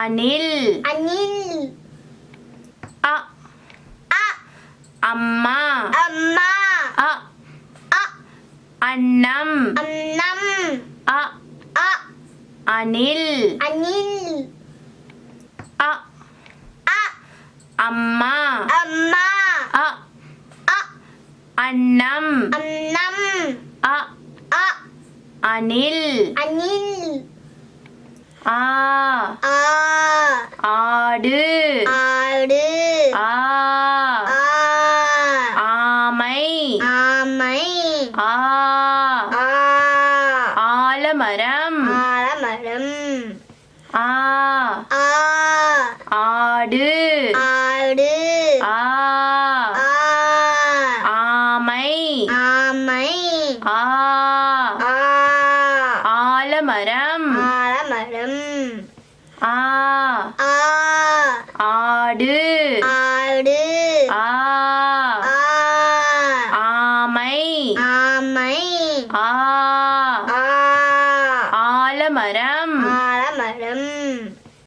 அணில் அணில் அ அ அம்மா அம்மா அ அ அன்னம் அன்னம் அ அ அணில் அணில் அ அ அம்மா அம்மா அ அ அன்னம் அன்னம் அ அ அணில் அணில் ஆ ஆ ஆடு ஆடு ஆ ஆ ஆமை ஆமை ஆ ஆ ஆலமரம் ஆலமரம் ஆ ஆ ஆடு ஆடு ஆ ஆ ஆமை ஆமை ஆ ஆ ஆலமரம் ஆலமரம் ஆ ஆ ஆடு ஆடு